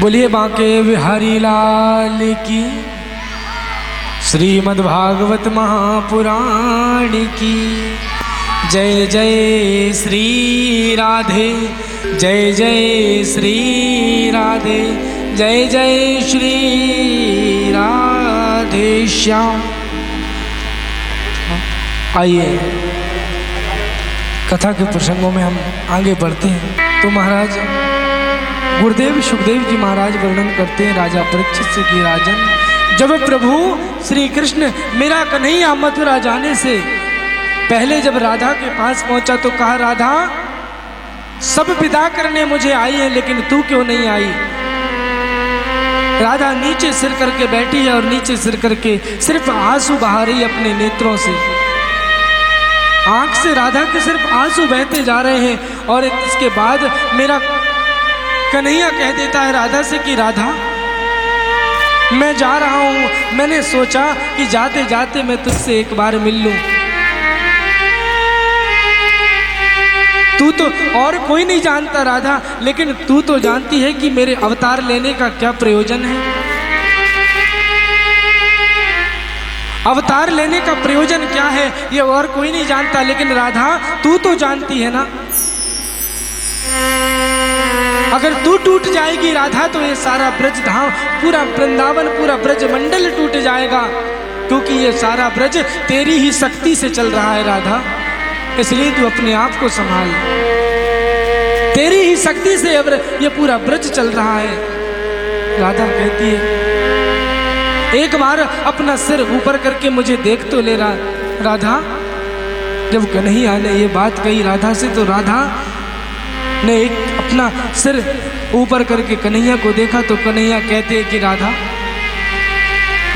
बोलिए बांके बिहारी लाल की, श्रीमद्भागवत महापुराण की जय जय श्री राधे, जय जय श्री राधे, जय जय श्री राधे श्याम। आइए कथा के प्रसंगों में हम आगे बढ़ते हैं। तो महाराज गुरुदेव सुखदेव जी महाराज वर्णन करते हैं राजा परीक्षित से कि राजन, जब प्रभु श्री कृष्ण मेरा कन्हैया मथुरा जाने से पहले जब राधा के पास पहुंचा तो कहा, राधा सब विदा करने मुझे आई है लेकिन तू क्यों नहीं आई। राधा नीचे सिर करके बैठी है और नीचे सिर करके सिर्फ आंसू बहा रही अपने नेत्रों से। आंख से राधा के सिर्फ आंसू बहते जा रहे हैं। और इसके बाद मेरा कन्हैया कह देता है राधा से कि राधा मैं जा रहा हूं, मैंने सोचा कि जाते जाते मैं तुझसे एक बार मिल लूं। तू तो और कोई नहीं जानता राधा, लेकिन तू तो जानती है कि मेरे अवतार लेने का क्या प्रयोजन है। अवतार लेने का प्रयोजन क्या है ये और कोई नहीं जानता, लेकिन राधा तू तो जानती है ना। अगर तू टूट जाएगी राधा तो ये सारा ब्रज धाम, पूरा वृंदावन, पूरा ब्रज मंडल टूट जाएगा, क्योंकि ये सारा ब्रज तेरी ही शक्ति से चल रहा है राधा। इसलिए तू अपने आप को संभाल, तेरी ही शक्ति से अब ये पूरा ब्रज चल रहा है। राधा कहती है एक बार अपना सिर ऊपर करके मुझे देख तो ले राधा। जब कन्हैया ने ये बात कही राधा से तो राधा ने एक अपना सिर ऊपर करके कन्हैया को देखा तो कन्हैया कहते हैं कि राधा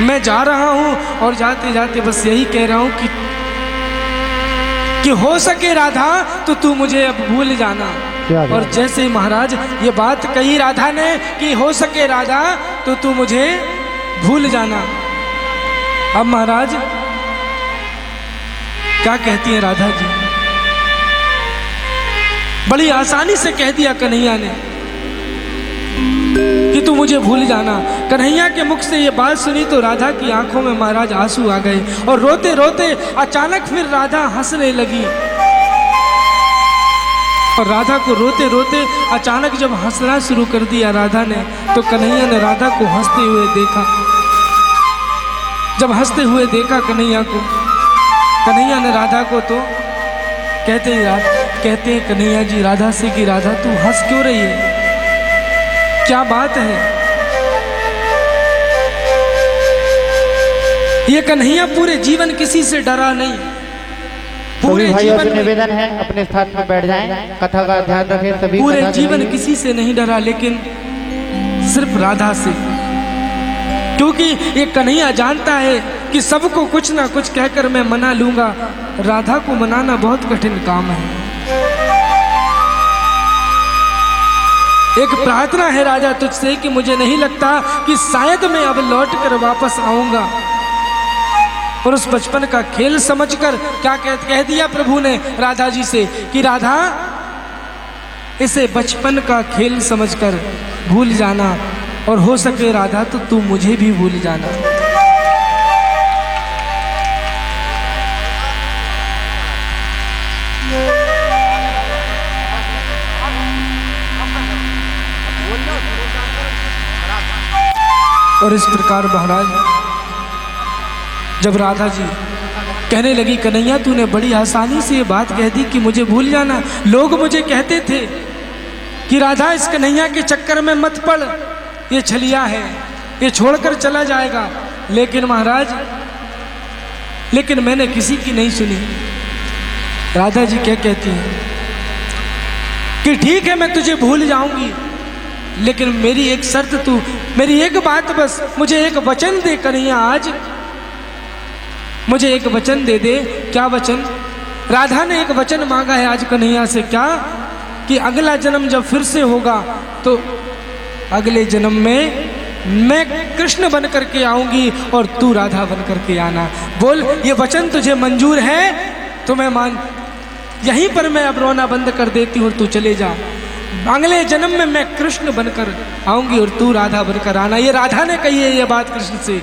मैं जा रहा हूं और जाते जाते बस यही कह रहा हूं कि हो सके राधा तो तू मुझे अब भूल जाना। और जैसे ही महाराज ये बात कही राधा ने कि हो सके राधा तो तू मुझे भूल जाना। अब महाराज क्या कहती है राधा जी, बड़ी आसानी से कह दिया कन्हैया ने कि तू मुझे भूल जाना। कन्हैया के मुख से ये बात सुनी तो राधा की आंखों में महाराज आंसू आ गए और रोते रोते अचानक फिर राधा हंसने लगी। और राधा को रोते रोते अचानक जब हंसना शुरू कर दिया राधा ने, तो कन्हैया ने राधा को हंसते हुए देखा। जब हंसते हुए देखा कन्हैया को, कन्हैया ने राधा को तो कहते हैं कन्हैया जी राधा से कि राधा तू हंस क्यों रही है, क्या बात है। ये कन्हैया पूरे जीवन किसी से डरा नहीं, पूरे जीवन निवेदन है अपने स्थान पर बैठ जाएं, कथा का ध्यान रखें सभी। पूरे जीवन किसी से नहीं डरा, लेकिन सिर्फ राधा से, क्योंकि ये कन्हैया जानता है कि सबको कुछ ना कुछ कहकर मैं मना लूंगा। राधा को मनाना बहुत कठिन काम है। एक प्रार्थना है राजा तुझसे कि मुझे नहीं लगता कि शायद मैं अब लौट कर वापस आऊंगा। और उस बचपन का खेल समझकर क्या कह दिया प्रभु ने राधा जी से कि राधा इसे बचपन का खेल समझकर भूल जाना, और हो सके राधा तो तू मुझे भी भूल जाना। और इस प्रकार महाराज जब राधा जी कहने लगी कन्हैया तूने बड़ी आसानी से ये बात कह दी कि मुझे भूल जाना। लोग मुझे कहते थे कि राधा इस कन्हैया के चक्कर में मत पड़, ये छलिया है, ये छोड़कर चला जाएगा। लेकिन महाराज लेकिन मैंने किसी की नहीं सुनी। राधा जी क्या कहती हैं कि ठीक है मैं तुझे भूल जाऊंगी, लेकिन मेरी एक शर्त, तू मेरी एक बात, बस मुझे एक वचन दे कन्हैया, आज मुझे एक वचन दे दे। क्या वचन? राधा ने एक वचन मांगा है आज कन्हैया से, क्या कि अगला जन्म जब फिर से होगा तो अगले जन्म में मैं कृष्ण बन करके आऊंगी और तू राधा बन करके आना। बोल ये वचन तुझे मंजूर है तो मैं मान, यहीं पर मैं अब रोना बंद कर देती हूँ, तू चले जा। अगले जन्म में मैं कृष्ण बनकर आऊंगी और तू राधा बनकर आना। ये राधा ने कही है ये बात कृष्ण से।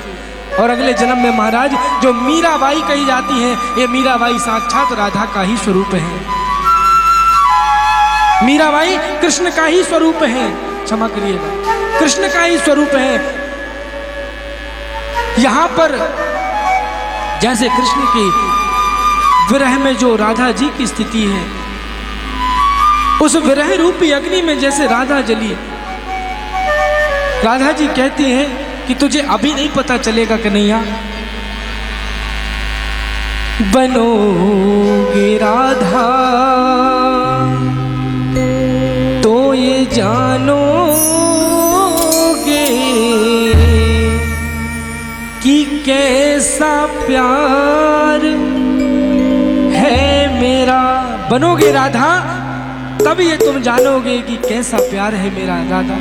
और अगले जन्म में महाराज जो मीराबाई कही जाती है, ये मीराबाई साक्षात राधा का ही स्वरूप है। मीराबाई कृष्ण का ही स्वरूप है, क्षमा करिएगा, कृष्ण का ही स्वरूप है। यहां पर जैसे कृष्ण की विरह में जो राधा जी की स्थिति है, उस विरह रूपी अग्नि में जैसे राधा जली, राधा जी कहती हैं कि तुझे अभी नहीं पता चलेगा कन्हैया, बनोगे राधा तो ये जानोगे कि कैसा प्यार है मेरा। बनोगे राधा तब ये तुम जानोगे कि कैसा प्यार है मेरा राधा।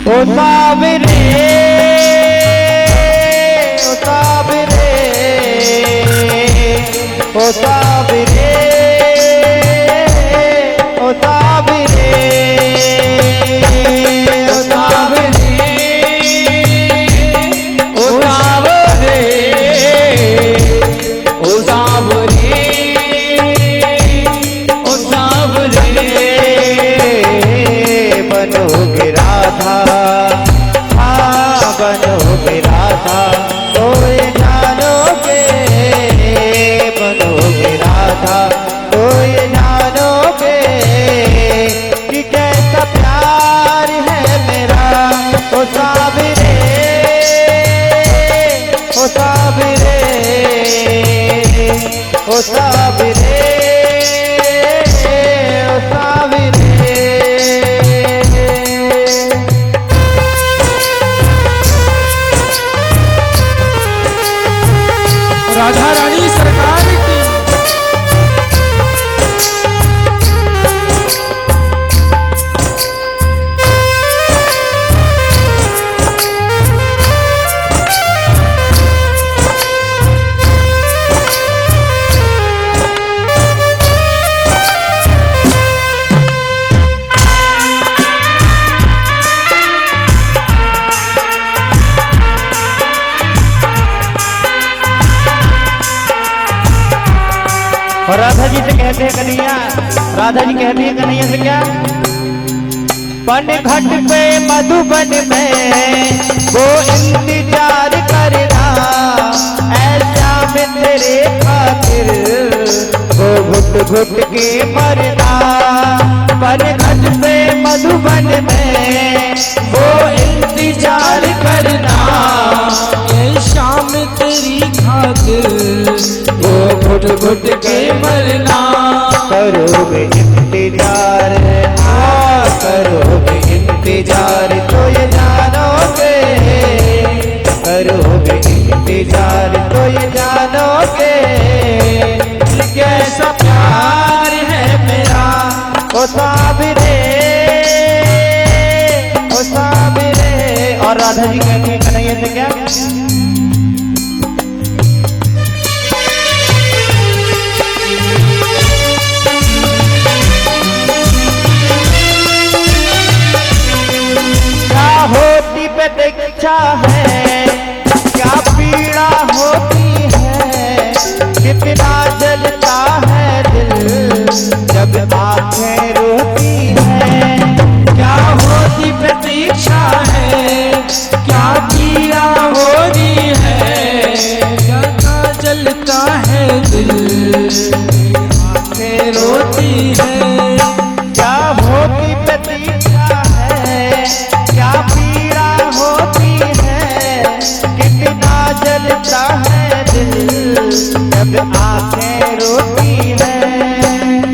ओ सावरे, ओ सावरे, ओ सावरे, ओ सावरे, ओ सावरे, ओ सावरे, ओ सावरे, ओ सावरे, बनोगे राधा, बनोगे राधा तो ये जानोगे, बनोगे राधा तो ये जानोगे कि कैसा प्यार है मेरा। ओ सावरे, ओ सावरे, ओ सावरे, ओ सावरे। राधा रानी सरकार की। और राधा जी से कहते हैं कन्हैया, राधा जी कहती है कन्हैया से क्या, पन घट पे मधुबन में वो इंतजार करना, ऐसा में तेरे खातिर वो घुट घुट के मरना। पन घट पे मधुबन में वो इंतजार करना, शाम तेरी खातिर वो घुट घुट के मरना। करोगे इंतजार, हाँ करोगे इंतजार तो ये जानोगे, करोगे इंतजार तो ये जानोगे कैसा प्यार है मेरा। ओ सावरे, ओ सावरे। और राधा जी कहती है कन्हैया से क्या, होती प्रतीक्षा है, क्या पीड़ा होती है, कितना जलता है दिल जब आंखें रोती है। क्या होती प्रतीक्षा है, क्या पीड़ा होती है, क्या जलता है दिल आंखें रोती है। क्या होती प्रतीक्षा है, क्या पीड़ा होती है, कितना जलता है दिल जब आंखें रोती है।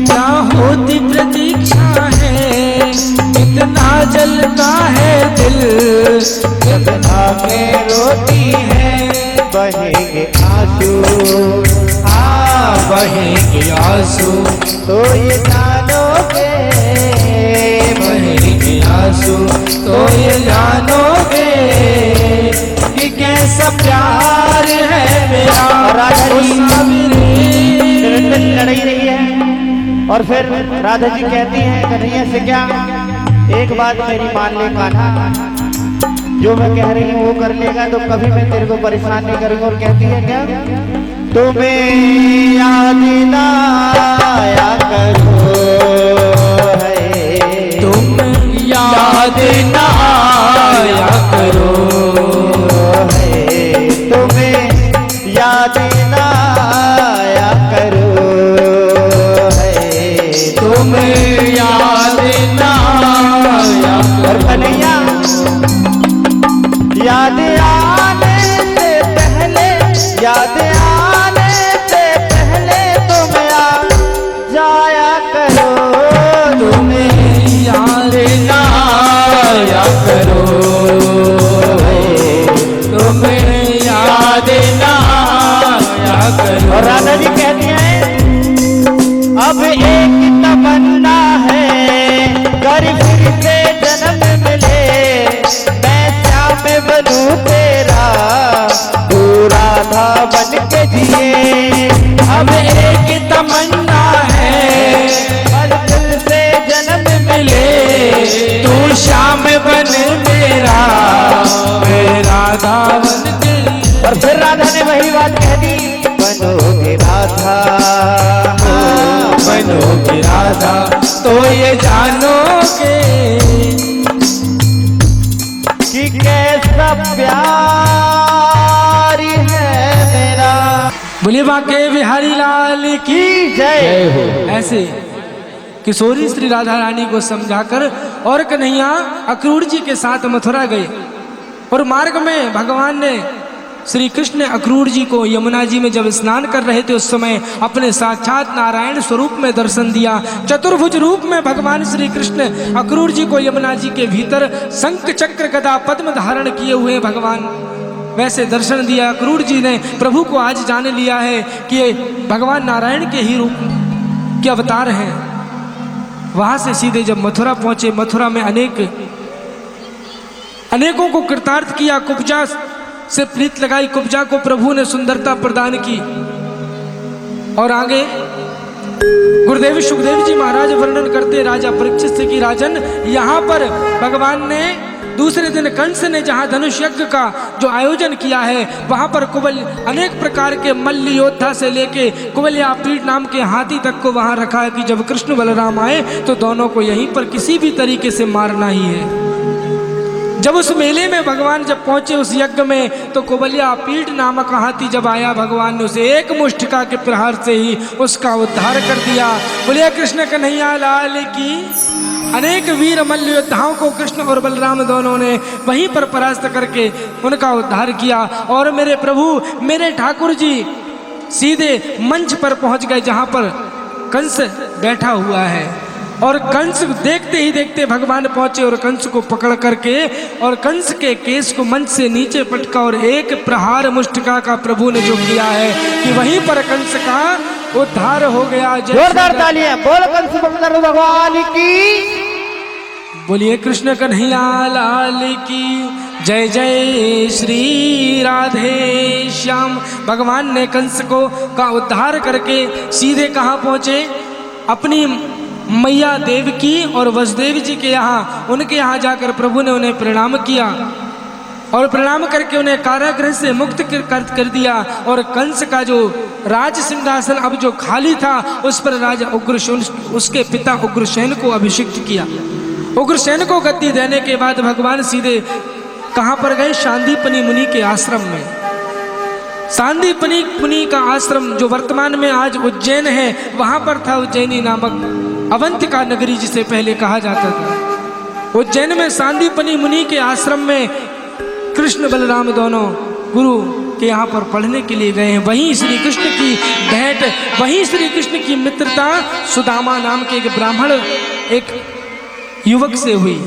क्या होती प्रतीक्षा है, कितना जलता है दिल जब आंखें रोती है। बहेंगे आंसू, हाँ बहेंगे आंसू तो ये जानोगे, बहेंगे आंसू तो ये जानोगे कि कैसा प्यार है मेरा। राधा जी सावरे, लड़ ही रही है। और फिर राधा जी कहती हैं कन्हैया से क्या, एक बात मेरी मान ले कान्हा, जो मैं कह रही हूँ वो कर लेगा तो कभी मैं तेरे को परेशान नहीं करूँगा। और कहती है क्या, तुम्हें याद ना आया करो है, तुम याद ना आया करो है, तुम्हें याद ना आया करो है, तुम्हें याद ना आया और कन्हैया याद आने से पहले, याद आने से पहले तुम आ जाया करो, तुम्हें याद ना आया करो, तुम्हें याद ना आया करो। और राधा जी कहती हैं अब एक तमन्ना है, कर फिर से जन्म मिले, मैं श्याम बनूं तेरा, तू राधा बन के जिए। अब एक तमन्ना है, कर फिर से जन्म मिले तू श्याम बन मेरा, मैं राधा बन के। और फिर राधा ने वही बात कह दी, बनोगे राधा, बनोगे राधा तो ये जानोगे कि कैसा प्यार है मेरा। बोलिए बाके बिहारी लाल की जय हो। ऐसे किशोरी श्री राधा रानी को समझाकर और कन्हैया अक्रूर जी के साथ मथुरा गए। और मार्ग में भगवान ने श्री कृष्ण अक्रूर जी को यमुना जी में जब स्नान कर रहे थे उस समय अपने साक्षात नारायण स्वरूप में दर्शन दिया। चतुर्भुज रूप में भगवान श्री कृष्ण अक्रूर जी को यमुना जी के भीतर शंख चक्र गदा पद्म धारण किए हुए भगवान वैसे दर्शन दिया। अक्रूर जी ने प्रभु को आज जान लिया है कि ये भगवान नारायण के ही रूप के अवतार हैं। वहां से सीधे जब मथुरा पहुंचे, मथुरा में अनेकों को कृतार्थ किया, कुब्जा से प्रीत लगाई, कुब्जा को प्रभु ने सुंदरता प्रदान की। और आगे गुरुदेव सुखदेव जी महाराज वर्णन करते राजा परीक्षित से कि राजन, यहाँ पर भगवान ने दूसरे दिन कंस ने जहाँ धनुष यज्ञ का जो आयोजन किया है वहाँ पर कुबल अनेक प्रकार के मल्ल योद्धा से लेके कुबलिया पीठ नाम के हाथी तक को वहाँ रखा है कि जब कृष्ण बलराम आए तो दोनों को यहीं पर किसी भी तरीके से मारना ही है। जब उस मेले में भगवान जब पहुंचे उस यज्ञ में तो कुबलिया पीठ नामक हाथी जब आया, भगवान ने उसे एक मुष्टिका के प्रहार से ही उसका उद्धार कर दिया। बोलिए कृष्ण कन्हैया लाल की। अनेक वीर मल्ल योद्धाओं को कृष्ण और बलराम दोनों ने वहीं पर परास्त करके उनका उद्धार किया। और मेरे प्रभु मेरे ठाकुर जी सीधे मंच पर पहुंच गए जहां पर कंस बैठा हुआ है। और कंस देखते ही देखते भगवान पहुंचे और कंस को पकड़ करके और कंस के केस को मंच से नीचे पटका और एक प्रहार मुष्टिका का प्रभु ने जो किया है कि वहीं पर कंस का उद्धार हो गया। जोरदार तालियां बोल कंस बंदर भगवान की। बोलिए कृष्ण कन्हैया लाल की जय। जय श्री राधे श्याम। भगवान ने कंस को का उद्धार करके सीधे कहाँ पहुंचे, अपनी मैया देवकी और वसुदेव जी के यहाँ, उनके यहाँ जाकर प्रभु ने उन्हें प्रणाम किया और प्रणाम करके उन्हें कारागृह से मुक्त कर दिया। और कंस का जो राज सिंहासन अब जो खाली था उस पर राजा उग्रसेन उसके पिता उग्रसेन को अभिषिक्त किया। उग्रसेन को गद्दी देने के बाद भगवान सीधे कहाँ पर गए, सांदीपनि मुनि के आश्रम में। सांदीपनि मुनि का आश्रम जो वर्तमान में आज उज्जैन है वहाँ पर था। उज्जैनी नामक अवंतिका नगरी जिसे पहले कहा जाता था। उज्जैन में सांदीपनि मुनि के आश्रम में कृष्ण बलराम दोनों गुरु के यहाँ पर पढ़ने के लिए गए हैं। वहीं श्री कृष्ण की भेंट, वहीं श्री कृष्ण की मित्रता सुदामा नाम के एक ब्राह्मण एक युवक से हुई।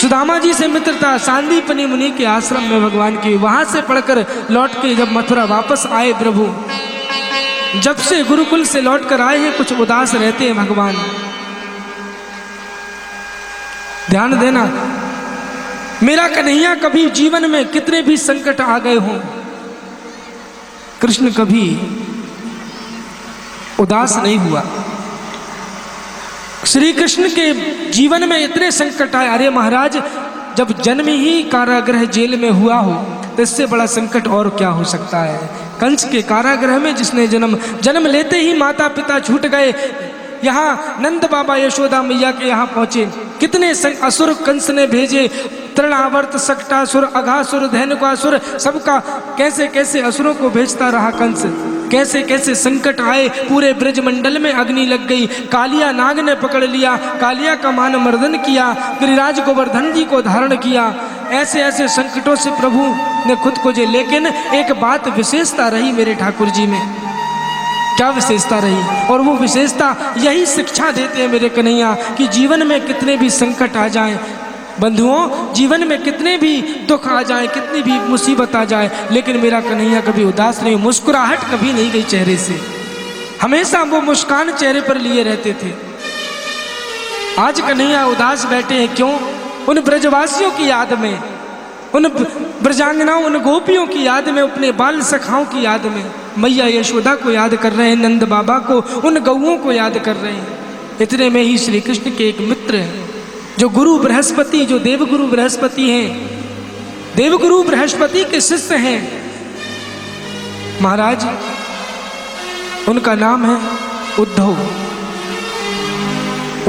सुदामा जी से मित्रता सांदीपनि मुनि के आश्रम में भगवान की। वहां से पढ़कर लौट के जब मथुरा वापस आए प्रभु, जब से गुरुकुल से लौट कर आए हैं कुछ उदास रहते हैं भगवान। ध्यान देना, मेरा कन्हैया कभी जीवन में कितने भी संकट आ गए हों, कृष्ण कभी उदास नहीं हुआ। श्री कृष्ण के जीवन में इतने संकट आए। अरे महाराज, जब जन्म ही कारागृह जेल में हुआ हो तो इससे बड़ा संकट और क्या हो सकता है। कंस के कारागृह में जिसने जन्म लेते ही माता पिता छूट गए। यहाँ नंद बाबा यशोदा मैया के यहाँ पहुँचे, कितने असुर कंस ने भेजे, तृणावर्त, सक्टासुर, अघासुर, धैनुकासुर, सबका कैसे कैसे असुरों को भेजता रहा कंस। कैसे कैसे संकट आए, पूरे ब्रजमंडल में अग्नि लग गई। कालिया नाग ने पकड़ लिया, कालिया का मान मर्दन किया, गिरिराज गोवर्धन जी को धारण किया। ऐसे ऐसे संकटों से प्रभु ने खुद को जे, लेकिन एक बात विशेषता रही मेरे ठाकुर जी में। क्या विशेषता रही? और वो विशेषता यही शिक्षा देते हैं मेरे कन्हैया कि जीवन में कितने भी संकट आ जाएं, बंधुओं, जीवन में कितने भी दुख आ जाए, कितनी भी मुसीबत आ जाए, लेकिन मेरा कन्हैया कभी उदास नहीं, मुस्कुराहट कभी नहीं गई चेहरे से। हमेशा वो मुस्कान चेहरे पर लिए रहते थे। आज कन्हैया उदास बैठे हैं, क्यों? उन ब्रजवासियों की याद में, उन ब्रजांगनाओं, उन गोपियों की याद में, अपने बाल सखाओं की याद में, मैया यशोदा को याद कर रहे हैं, नंद बाबा को, उन गौओं को याद कर रहे हैं। इतने में ही श्री कृष्ण के एक मित्र हैं, जो गुरु बृहस्पति, जो देवगुरु बृहस्पति हैं, देवगुरु बृहस्पति के शिष्य हैं महाराज। उनका नाम है उद्धव।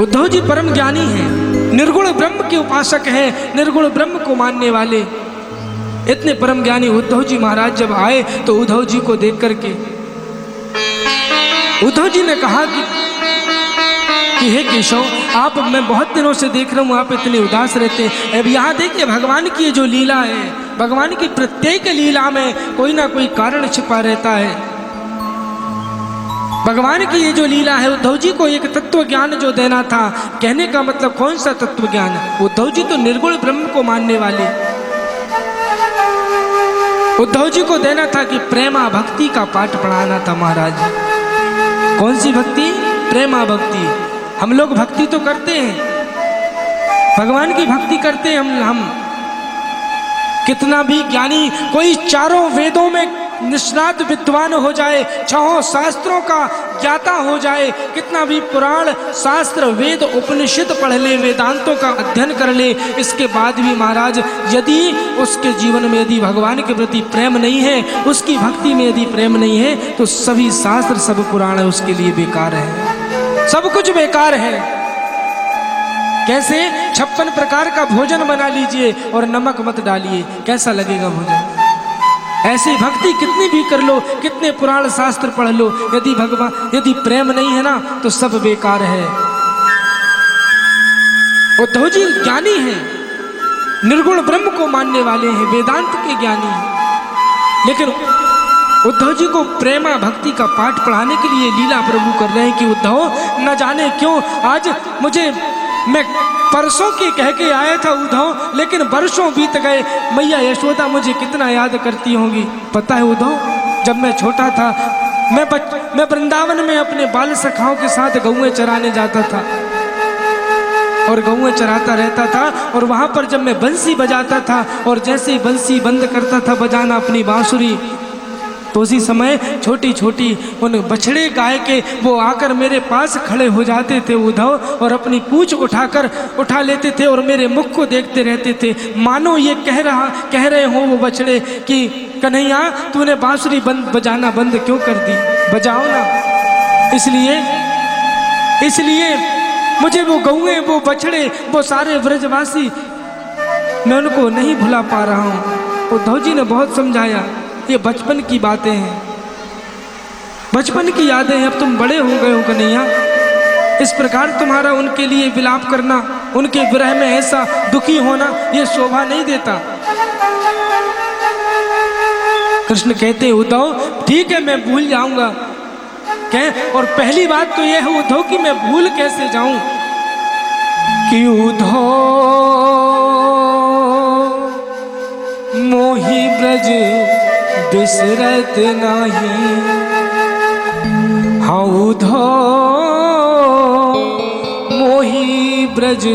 उद्धव जी परम ज्ञानी हैं, निर्गुण ब्रह्म के उपासक हैं, निर्गुण ब्रह्म को मानने वाले। इतने परम ज्ञानी उद्धव जी महाराज जब आए तो उद्धव जी को देख करके उद्धव जी ने कहा कि हे केशव, आप, मैं बहुत दिनों से देख रहा हूँ आप इतने उदास रहते हैं। अब यहाँ देखिए भगवान की जो लीला है, भगवान की प्रत्येक लीला में कोई ना कोई कारण छिपा रहता है। भगवान की ये जो लीला है, उद्धव जी को एक तत्व ज्ञान जो देना था, कहने का मतलब कौन सा तत्व ज्ञान? उद्धव जी तो निर्गुण ब्रह्म को मानने वाले, उद्धव जी को देना था कि प्रेमा भक्ति का पाठ पढ़ाना था महाराज। कौन सी भक्ति? प्रेमा भक्ति। हम लोग भक्ति तो करते हैं, भगवान की भक्ति करते हैं हम कितना भी ज्ञानी, कोई चारों वेदों में निष्णात विद्वान हो जाए, छहों शास्त्रों का ज्ञाता हो जाए, कितना भी पुराण शास्त्र वेद उपनिषद पढ़ ले, वेदांतों का अध्ययन कर ले, इसके बाद भी महाराज यदि उसके जीवन में यदि भगवान के प्रति प्रेम नहीं है, उसकी भक्ति में यदि प्रेम नहीं है, तो सभी शास्त्र, सब पुराण उसके लिए बेकार है, सब कुछ बेकार है। कैसे? 56 प्रकार का भोजन बना लीजिए और नमक मत डालिए, कैसा लगेगा भोजन? ऐसी भक्ति कितनी भी कर लो, कितने पुराण शास्त्र पढ़ लो, यदि भगवान, यदि प्रेम नहीं है ना, तो सब बेकार है। उद्धव जी ज्ञानी हैं, निर्गुण ब्रह्म को मानने वाले हैं, वेदांत के ज्ञानी हैं, लेकिन उद्धव जी को प्रेमा भक्ति का पाठ पढ़ाने के लिए लीला प्रभु कर रहे हैं कि उद्धव, न जाने क्यों आज मुझे, मैं परसों की कह के आया था उद्धव, लेकिन वर्षों बीत गए, मैया यशोदा मुझे कितना याद करती होंगी। पता है उद्धव, जब मैं छोटा था, मैं वृंदावन में अपने बाल सखाओं के साथ गौएं चराने जाता था और गौएं चराता रहता था, और वहाँ पर जब मैं बंसी बजाता था और जैसे ही बंसी बंद करता था बजाना अपनी बांसुरी, तो उसी समय छोटी छोटी उन बछड़े गाय के वो आकर मेरे पास खड़े हो जाते थे उद्धव, और अपनी पूंछ उठा लेते थे और मेरे मुख को देखते रहते थे, मानो ये कह रहे हो वो बछड़े कि कन्हैया तूने बांसुरी बजाना बंद क्यों कर दी, बजाओ ना। इसलिए मुझे वो गौएं, वो बछड़े, वो सारे ब्रजवासी, मैं उनको नहीं भुला पा रहा हूँ। उद्धव जी ने बहुत समझाया, ये बचपन की बातें हैं, बचपन की यादें हैं, अब तुम बड़े हो गए हो कन्हैया, इस प्रकार तुम्हारा उनके लिए विलाप करना, उनके विरह में ऐसा दुखी होना, ये शोभा नहीं देता। कृष्ण कहते उद्धव ठीक है मैं भूल जाऊंगा, और पहली बात तो यह है उद्धव कि मैं भूल कैसे जाऊं कि उद्धव मोहि ब्रज बिसरत नाही, हाँ उद्धव मोहि ब्रज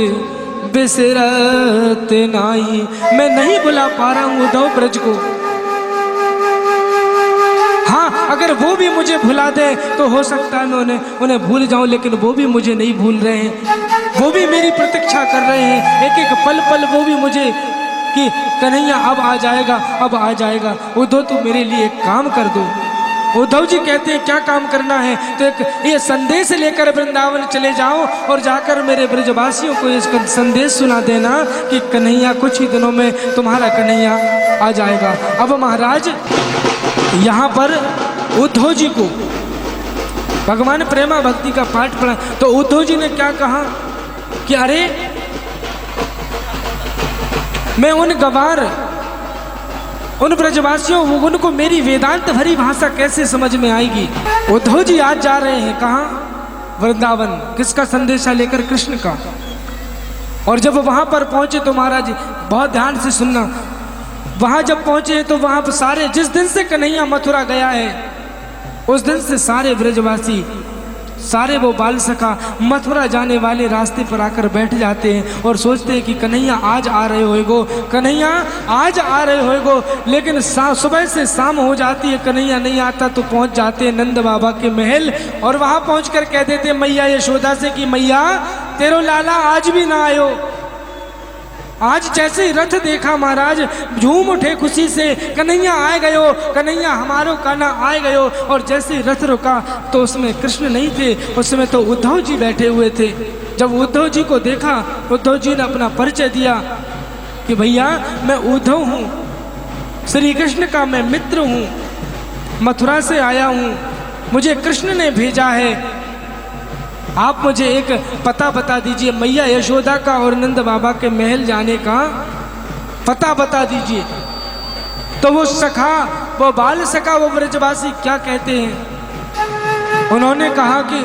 बिसरत नाही, मैं नहीं बुला पा रहा हूँ उद्धव ब्रज को। हाँ अगर वो भी मुझे भुला दे तो हो सकता है मैं उन्हें भूल जाऊं, लेकिन वो भी मुझे नहीं भूल रहे हैं। वो भी मेरी प्रतीक्षा कर रहे हैं, एक एक पल पल वो भी मुझे कि कन्हैया अब आ जाएगा, अब आ जाएगा। उद्धव तू मेरे लिए एक काम कर दो। उद्धव जी कहते हैं क्या काम करना है? तो एक ये संदेश लेकर वृंदावन चले जाओ और जाकर मेरे ब्रजवासियों को इसका संदेश सुना देना कि कन्हैया कुछ ही दिनों में तुम्हारा कन्हैया आ जाएगा। अब महाराज यहाँ पर उद्धव जी को भगवान प्रेमा भक्ति का पाठ पढ़ा तो उद्धव जी ने क्या कहा कि अरे मैं उन गवार उन ब्रजवासियों उनको मेरी वेदांत भरी भाषा कैसे समझ में आएगी। उद्धव जी आज जा रहे हैं कहाँ? वृंदावन। किसका संदेशा लेकर? कृष्ण का। और जब वहां पर पहुंचे तो महाराज बहुत ध्यान से सुनना, वहां जब पहुंचे तो वहां पर सारे, जिस दिन से कन्हैया मथुरा गया है उस दिन से सारे ब्रजवासी, सारे वो बाल सखा मथुरा जाने वाले रास्ते पर आकर बैठ जाते हैं और सोचते हैं कि कन्हैया आज आ रहे होएगो, कन्हैया आज आ रहे होएगो। लेकिन सुबह से शाम हो जाती है, कन्हैया नहीं आता तो पहुंच जाते हैं नंद बाबा के महल और वहां पहुंचकर कह देते हैं मैया यशोदा से कि मैया तेरो लाला आज भी ना आयो। आज जैसे ही रथ देखा महाराज झूम उठे खुशी से, कन्हैया आए गयो, कन्हैया हमारो काना आए गयो। और जैसे ही रथ रुका तो उसमें कृष्ण नहीं थे, उसमें तो उद्धव जी बैठे हुए थे। जब उद्धव जी को देखा, उद्धव जी ने अपना परिचय दिया कि भैया मैं उद्धव हूँ, श्री कृष्ण का मैं मित्र हूँ, मथुरा से आया हूँ, मुझे कृष्ण ने भेजा है, आप मुझे एक पता बता दीजिए, मैया यशोदा का और नंद बाबा के महल जाने का पता बता दीजिए। तो वो सखा, वो बाल सखा, वो ब्रजवासी क्या कहते हैं? उन्होंने कहा कि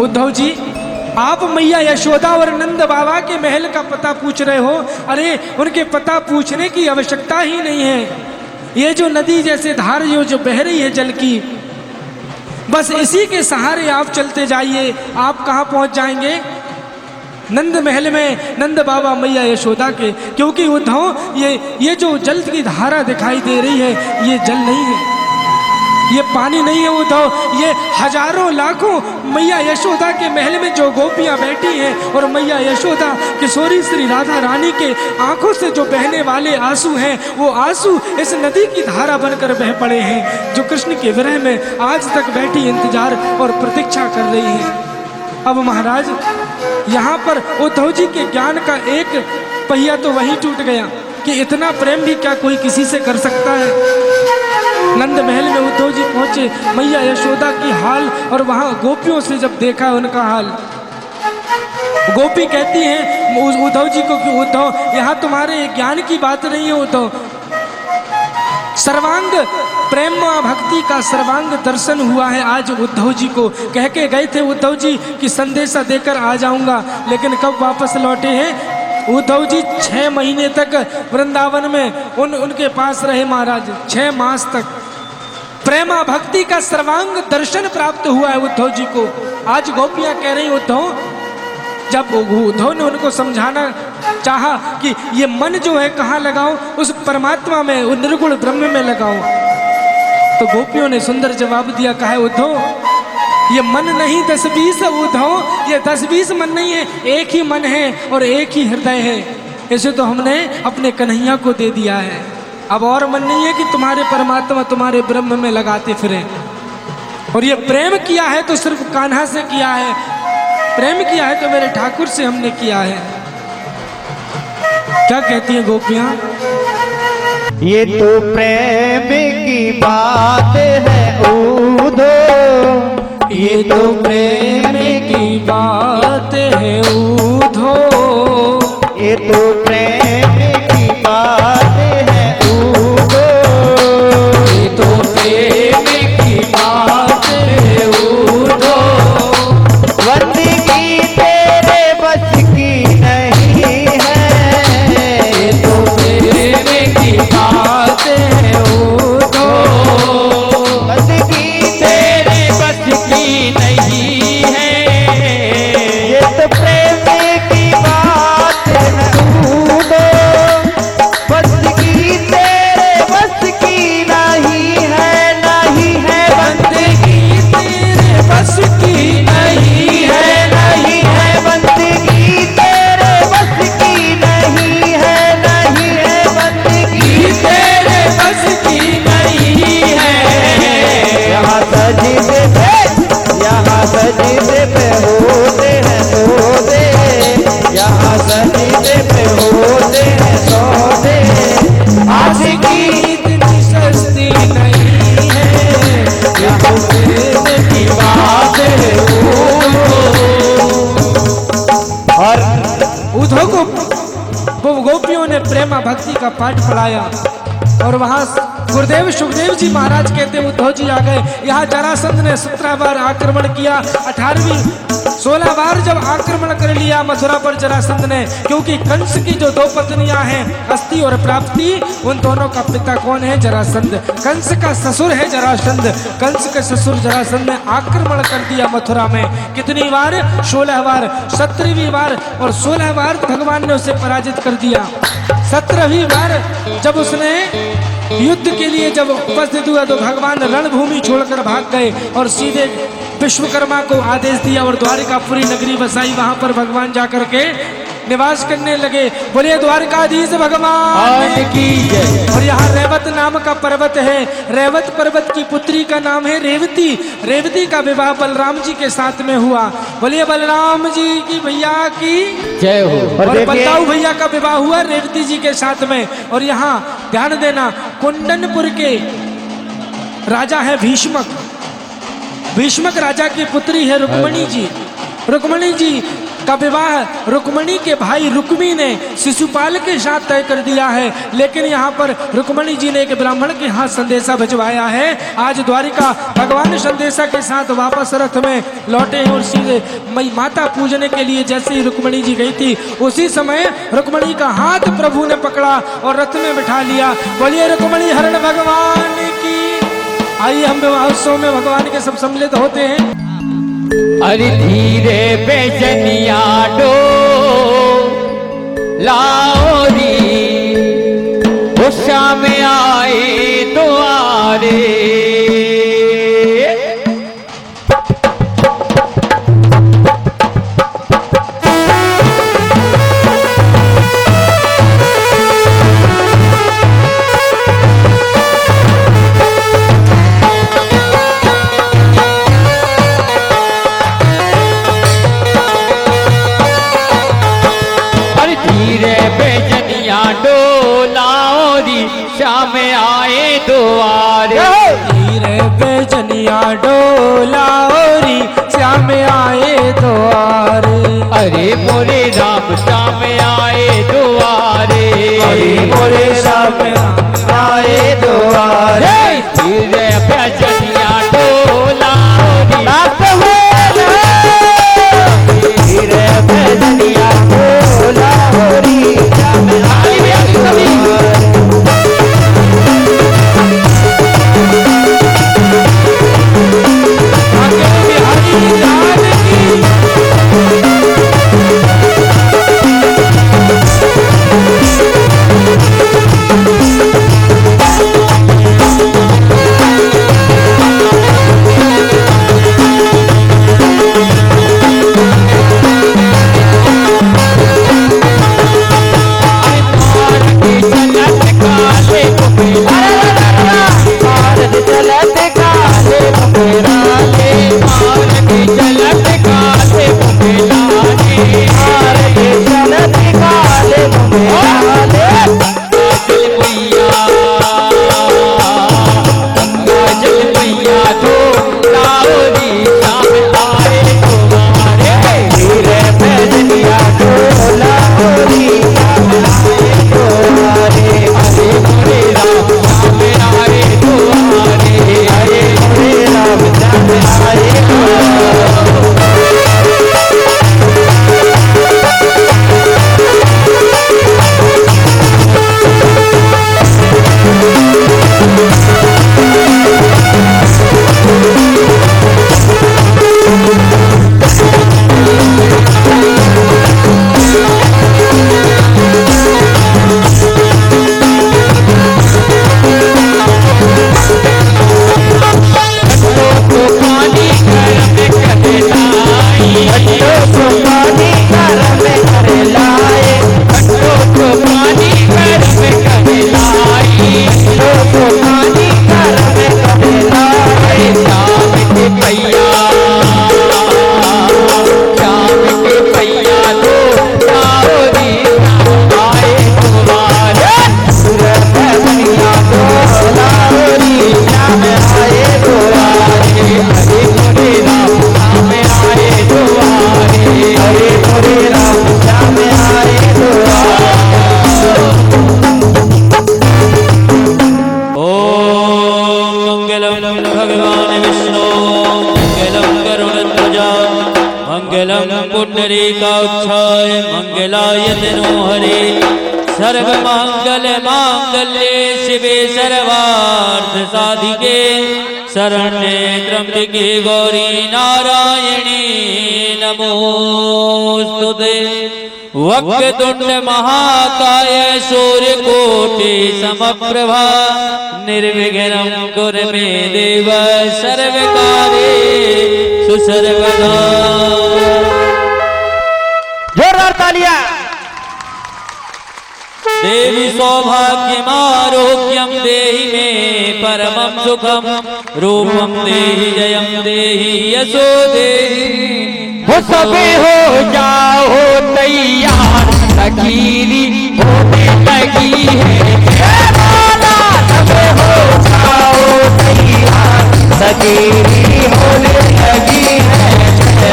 उद्धव जी आप मैया यशोदा और नंद बाबा के महल का पता पूछ रहे हो? अरे उनके पता पूछने की आवश्यकता ही नहीं है। ये जो नदी जैसे धार जो बह रही है जल की, बस इसी के सहारे आप चलते जाइए, आप कहाँ पहुँच जाएंगे? नंद महल में नंद बाबा मैया यशोदा के। क्योंकि उद्धव ये जो जल की धारा दिखाई दे रही है ये जल नहीं है, ये पानी नहीं है उद्धव, ये हजारों लाखों मैया यशोदा के महल में जो गोपियां बैठी हैं और मैया यशोदा किशोरी श्री राधा रानी के आंखों से जो बहने वाले आंसू हैं, वो आंसू इस नदी की धारा बनकर बह पड़े हैं जो कृष्ण के विरह में आज तक बैठी इंतजार और प्रतीक्षा कर रही है। अब महाराज यहाँ पर उद्धव जी के ज्ञान का एक पहिया तो वहीं टूट गया कि इतना प्रेम भी क्या कोई किसी से कर सकता है। नंद महल में उद्धव जी पहुंचे, मैया यशोदा की हाल और वहां गोपियों से जब देखा उनका हाल, गोपी कहती हैं उद्धव जी को कि उद्धव यहाँ तुम्हारे ज्ञान की बात नहीं है उद्धव, सर्वांग प्रेम भक्ति का सर्वांग दर्शन हुआ है आज उद्धव जी को। कह के गए थे उद्धव जी कि संदेशा देकर आ जाऊंगा, लेकिन कब वापस लौटे हैं? उद्धव जी 6 महीने तक वृंदावन में उनके पास रहे महाराज, 6 मास तक। प्रेमा भक्ति का सर्वांग दर्शन प्राप्त हुआ है उद्धव जी को। आज गोपियां कह रही उद्धव, जब उद्धव ने उनको समझाना चाहा कि ये मन जो है कहाँ लगाओ, उस परमात्मा में, उस निर्गुण ब्रह्म में लगाओ, तो गोपियों ने सुंदर जवाब दिया, कहा है उद्धव ये मन नहीं 10-20 उद्धव, ये 10-20 मन नहीं है, एक ही मन है और एक ही हृदय है। इसे तो हमने अपने कन्हैया को दे दिया है, अब और मन नहीं है कि तुम्हारे परमात्मा तुम्हारे ब्रह्म में लगाते फिरें। और ये प्रेम किया है तो सिर्फ कान्हा से किया है, प्रेम किया है तो मेरे ठाकुर से हमने किया है। क्या कहती हैं गोपियां? ये तो प्रेम की बात है उद्धव, ये तो प्रेम की बात है उद्धव, ये तो प्रेम की बात है उद्धव, ये तो प्रेम की बात है उद्धव, बंदगी तेरे बस की नहीं है, ये तो प्रेम की बात है उद्धव, बंदगी तेरे बस की नहीं है, ये तो प्रेम की बात है उद्धव, प्रेमा भक्ति का पाठ पढ़ाया। और वहां गुरुदेव सुखदेव जी महाराज कहते उद्धव जी आ गए। यहाँ जरासंध ने 17 बार आक्रमण किया, 16 बार जब आक्रमण कर लिया मथुरा पर जरासंध ने, क्योंकि कंस की जो 2 पत्नियां हैं अस्थि और प्राप्ति, उन दोनों का पिता कौन है? जरासंध। कंस का ससुर है जरासंध। कंस के ससुर जरासंध ने आक्रमण कर दिया मथुरा में। कितनी बार? 16 बार। 17वीं बार और 16 बार भगवान ने उसे पराजित कर दिया। 17वीं बार जब उसने युद्ध के लिए जब उपस्थित हुआ तो भगवान रणभूमि छोड़कर भाग गए और सीधे विश्वकर्मा को आदेश दिया और द्वारिकापुरी नगरी बसाई। वहां पर भगवान जाकर के निवास करने लगे। बोलिए द्वारकाधीश भगवान की जय। और यहाँ रेवत नाम का पर्वत है। रेवत पर्वत की पुत्री का नाम है रेवती। रेवती का विवाह बलराम जी के साथ में हुआ। बोलिए बलराम जी की भैया की जय हो। और बलदाऊ भैया का विवाह हुआ रेवती जी के साथ में। और यहाँ ध्यान देना, कुंडनपुर के राजा है भीष्मक। भीष्मक राजा की पुत्री है रुक्मणी जी। रुक्मणी जी का विवाह रुक्मणी के भाई रुक्मी ने शिशुपाल के साथ तय कर दिया है। लेकिन यहाँ पर रुक्मणी जी ने एक ब्राह्मण के हाथ संदेशा भिजवाया है। आज द्वारिका भगवान संदेशा के साथ वापस रथ में लौटे और सीधे माता पूजने के लिए जैसे ही रुक्मणी जी गई थी उसी समय रुक्मणी का हाथ प्रभु ने पकड़ा और रथ में बिठा लिया। बोलिए रुक्मणी हरण भगवान की। आइए हम विवाह उत्सव में भगवान के सब सम्मिलित होते हैं। अरे धीरे बेचनिया डो लाओरी, गुस्सा में आए द्वारे। श्याम आए द्वारे। धीरे बेजनिया डोलाओरी श्याम आए द्वारे। अरे मोरे राम श्याम आए द्वारे। अरे मोरे राम आए द्वारे। धीरे बेजनिया डोलाओरी, धीरे बेजनिया डोलाओरी श्याम आए द्वारे। पुंडरीकाक्षाय मंगलाय तनोहरे सर्वमंगल मांगल्ये शिवे सर्वार्थ साधिके शरण्ये त्र्यंबके गौरी नारायणी नमोस्तुते। वक्रतुंड महाकाय सूर्यकोटि समप्रभा निर्विघ्नं कुरु मे देव सर्वकार्येषु सर्वदा। जोरदार तालियां। देवी सौभाग्यमारोग्यं देहि मे परमं सुखं रूपं देहि जयं देहि यशो देहि। हो सबे हो जाओ तैयार लकीरी होने लगी है सबे हो जाओ तैयार लकीरी होने लगी है सबे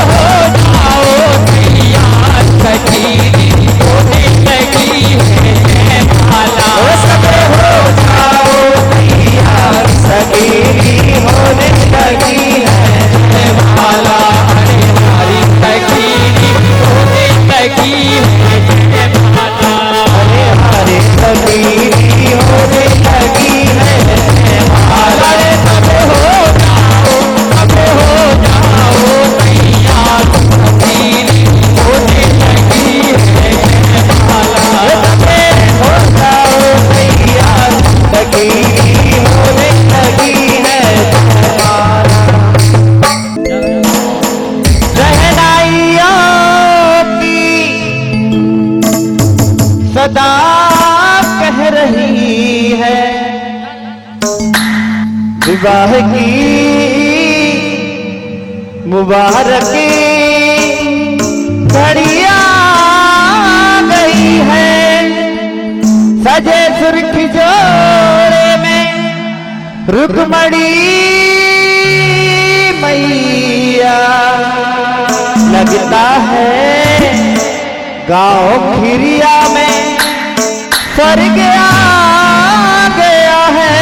हो जाओ तैयार लकीरी होने लगी है सबे हो जाओ तैयार लकीरी होने लगी है माला हरे हरी लकीरी होने लगी है माला हरे हरे लकीरी होने लगी है माला सब हो जाओ तैयार लकीरी होने लगी है माला सब हो जाओ तैयार लकीरी होने लगी है सदा कह रही है विवाह की मुबारक घड़िया गई है सजे सुर्खी जोड़े में रुकमणी मैया लगता है गाँव खिरिया में स्वर्ग आ गया है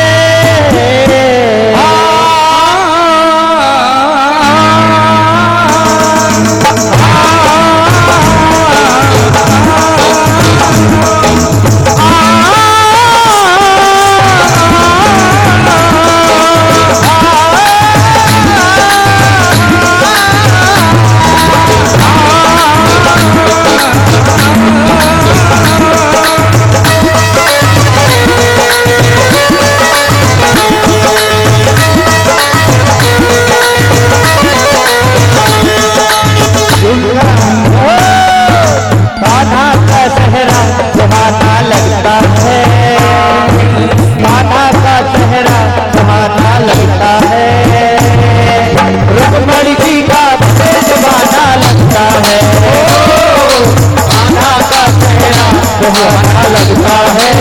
लगता है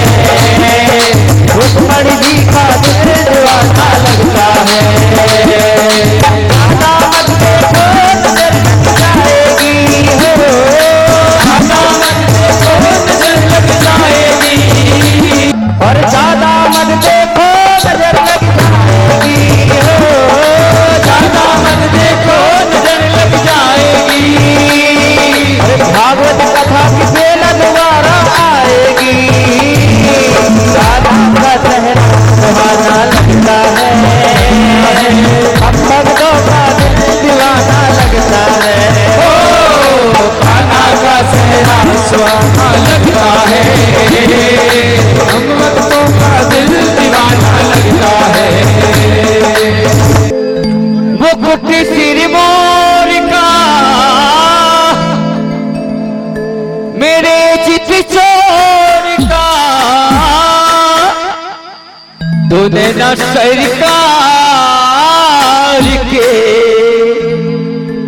रुक्मणी जी का दीवाना लगता है दामन देखो नजर लग जाएगी दामन देखो नजर लग जाएगी और दादा मन देखो नजर लग जाएगी दादा मन देखो नजर लग जाएगी भागवत कथा की बेला दोबारा आएगी राधा का चेहरा सुहाना लगता है हम भक्तों का दिल दीवाना लगता है ओ कान्हा का चेहरा सुहाना लगता है हम भक्तों का दिल दीवाना लगता है वो कुटी सिर मोर का मेरे चित चोर का तूने न सरकार के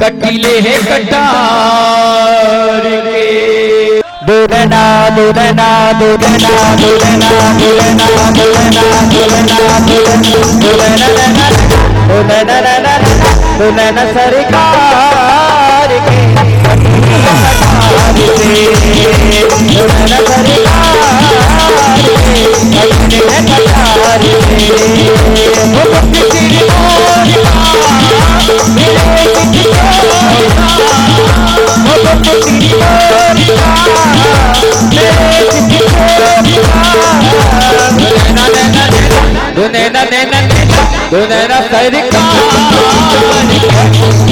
कटीले है कटार के दुलना दुलना दुलना दुलना दुलना दुलना दुलना दुलना दुलना सरकार के नैना नैना दो नैना सरकार दो नैना सरकार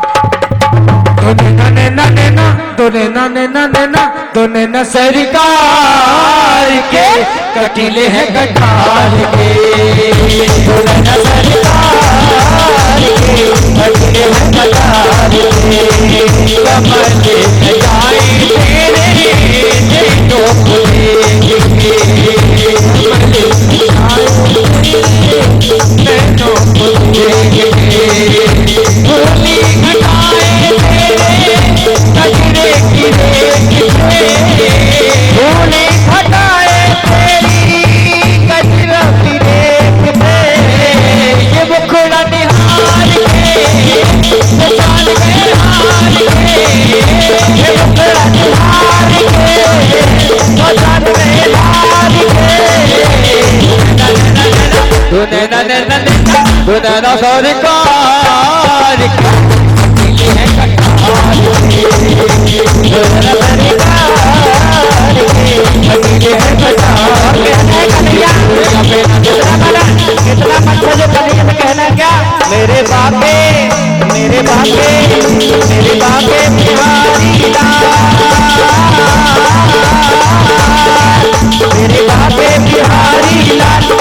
के कटने दोने न सरकार के कटिले हैं कटार के दोने न सरकार के कटिले हैं कटार के कमर के सजाए तेरे तो दोनों सरकार है कहना क्या मेरे बापे मेरे बापे मेरे बापे बिहारी लाल मेरे बापे बिहारी लाल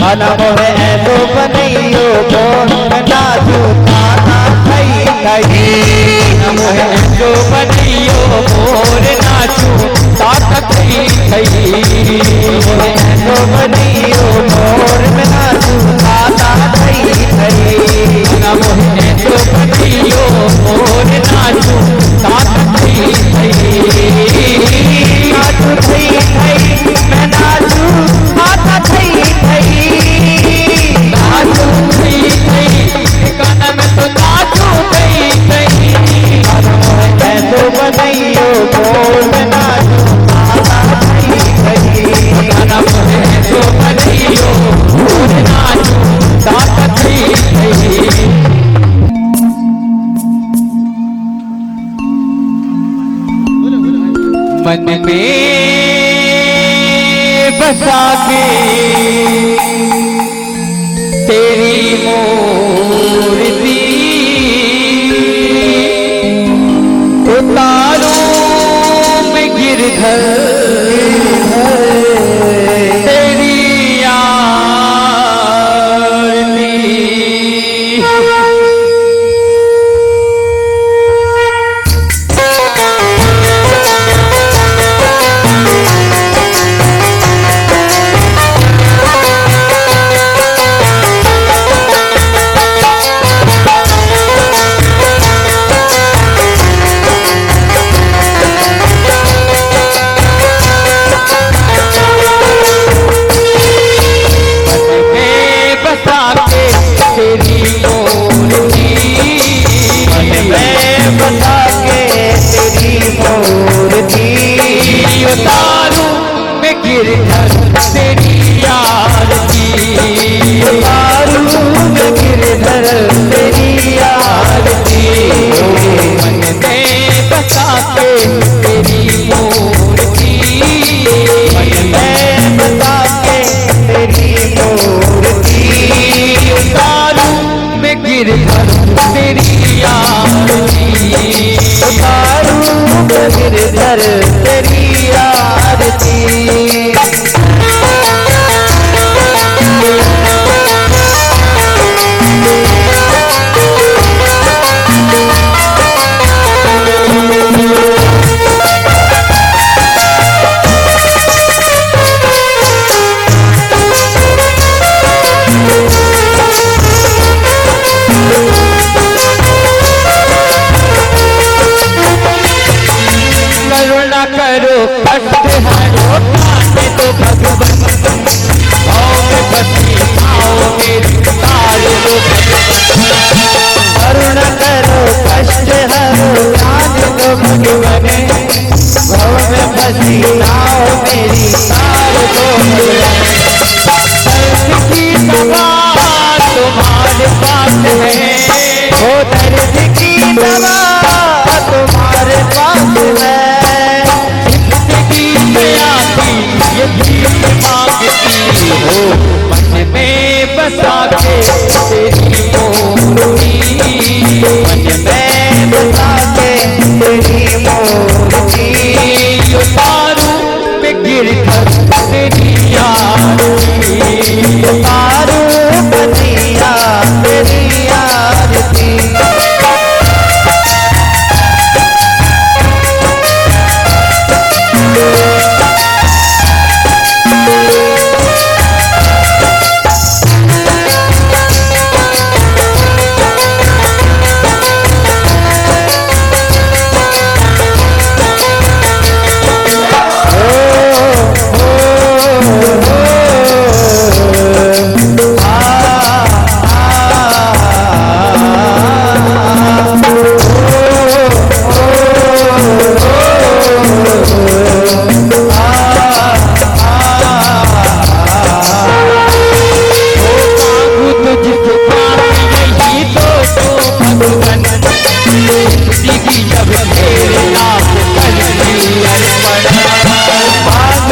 खाना मोहे ऐसो बनैयो बोल नाचू खाना खई खई मोहे ऐसो बनैयो बोल नाचू ताता खई खई मोहे ऐसो बनैयो बोल नाचू ताता खई खई मोहे ऐसो बनैयो बोल नाचू ताता खई खई नाचू खई खई मैं नाचू ताता खई खई मन में बसा के तेरी मूर्ति उतारूं मैं गिरधर तेरी उतारूं मैं गिरधर तेरी आरती उतारूं मैं गिरधर तेरी आरती मन में बसा के तेरी मूर्ति मन में बसा के तेरी गिरधर तेरी आरती। करुणा करो कष्ट हरो काटे तो भगवन, भाव में बसी भाव में तार दो भगवन। करुणा करो कष्ट हरो काटे तो भगवन, भाव में बसी भाव मेरी तार दो भगवन। दर्द की दवा तुम्हारे पास है, वो दर्द की दवा तुम्हारे पास है। ये भीख मांगती हो मन में बसा के तेरी मूर्ति, मन में बसा के तेरी मूर्ति। उतारू में गिरधर तेरी आरती, उतारू बनिया तेरी आरती।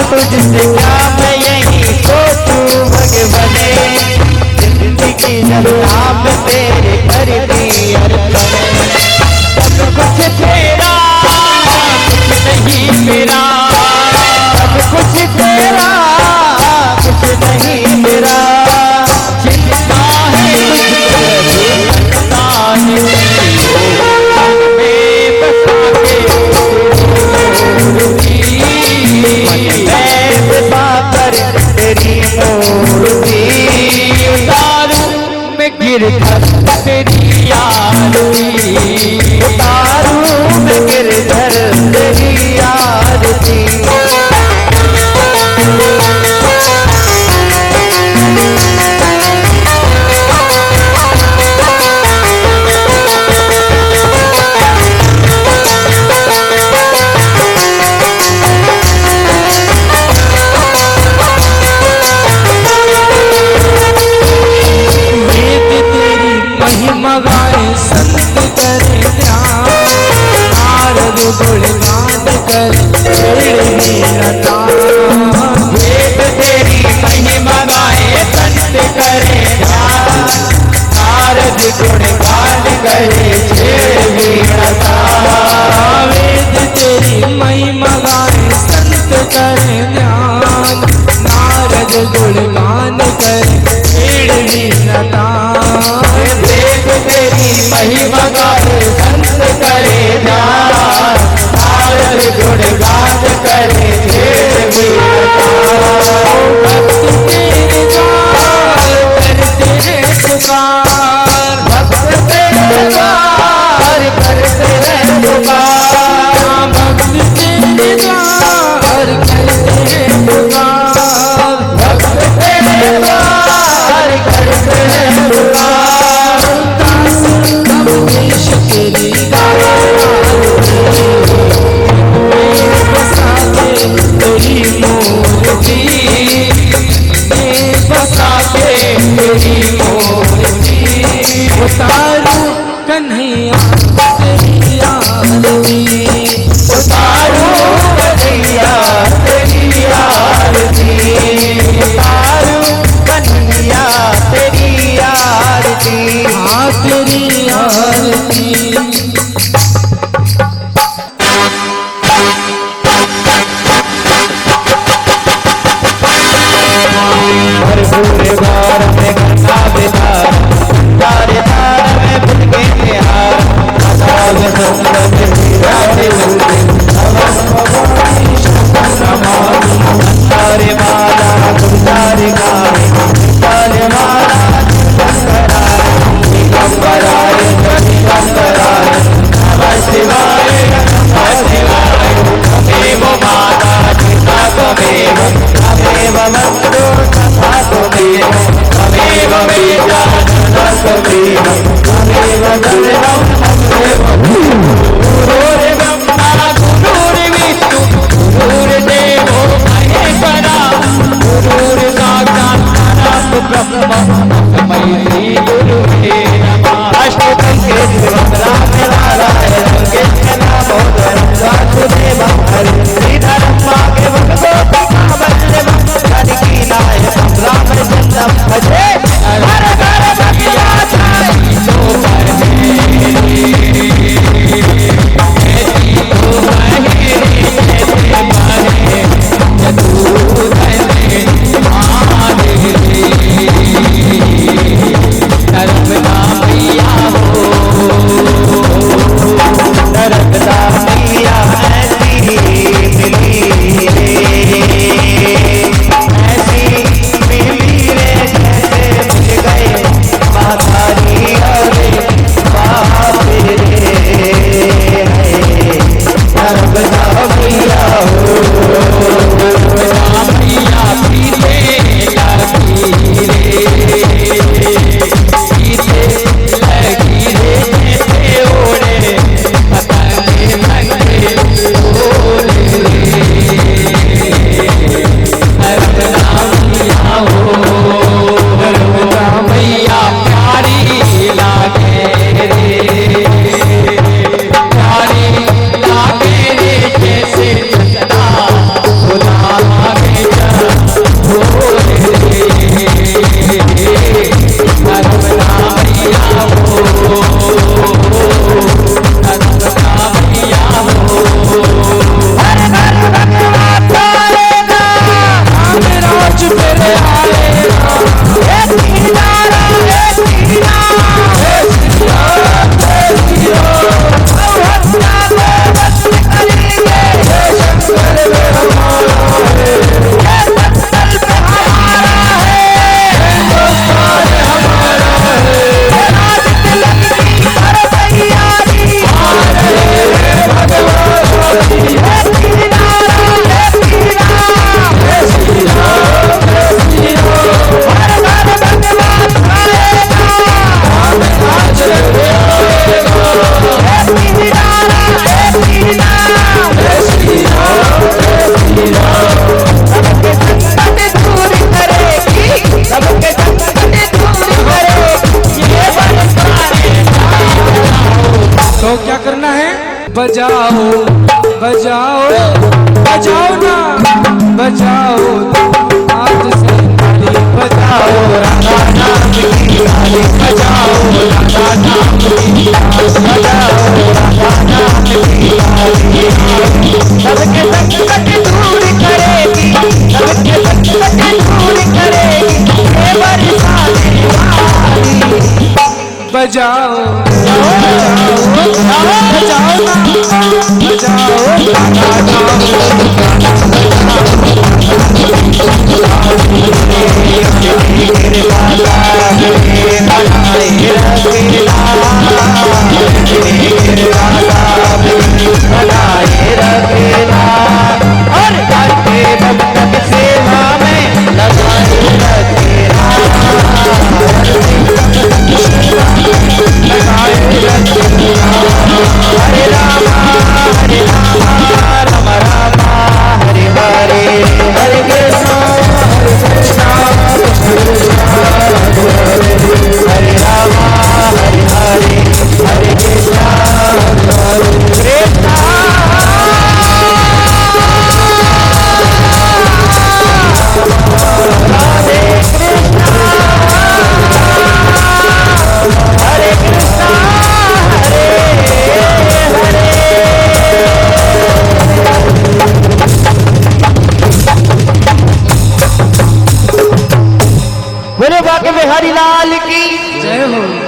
तुझसे क्या मैं यही सोचूं भगवने, जिंदगी जब नाम तेरे कर दी अर्पण। सब कुछ तेरा कुछ नहीं मेरा, सब कुछ तेरा कुछ नहीं मेरा। चिंता है तेरी मूर्ति, उतारू में गिरधर तेरी आरती, उतारू में गिरधर तेरी आरती। गुणगान कर वेद तेरी महिमा गाए संत करे ध्यान, नारद गुणगान करे वेद तेरी महिमा गाए संत करे ध्यान, नारद गुणगान करे वेद तेरी महिमा गाए संत करे ध्यान, नारद गुणगान करे भक्त तेरे द्वार करते हैं पुकार, भक्त तेरे द्वार करते हैं पुकार, भक्त तेरे द्वार करते हैं पुकार, भक्त तेरे द्वार करते हैं पुकार। दास अवधेश तेरी बसा के तेरी मूर्ति, बसा के तेरी मूर्ति, उतारू कन्हैया तेरी आरती, उतारू कन्हैया तेरी आरती, उतारू कन्हैया तेरी आरती। हाँ तेरी आरती। बजाओ बजाओ बजाओ ना बजाओ आज से ताली बजाओ राधा नाम की ताली बजाओ राधा नाम की ताली बजाओ राधा नाम की ताली सबके संकट दूर करेगी सबके संकट दूर करेगी ये बरसाने वाली बजाओ बजाओ बजाओ ना बजाओ राधा नाम और करके भक्त की सेवा में लगाए रखेना हरे राम राम राम हरे हरे हरे कृष्णा हरे राम हरे हरे हरे कृष्णा कृष्णा राधे कृष्णा हरे कृष्णा हरे हरे बोले बाके बिहारी लाल की जय हो।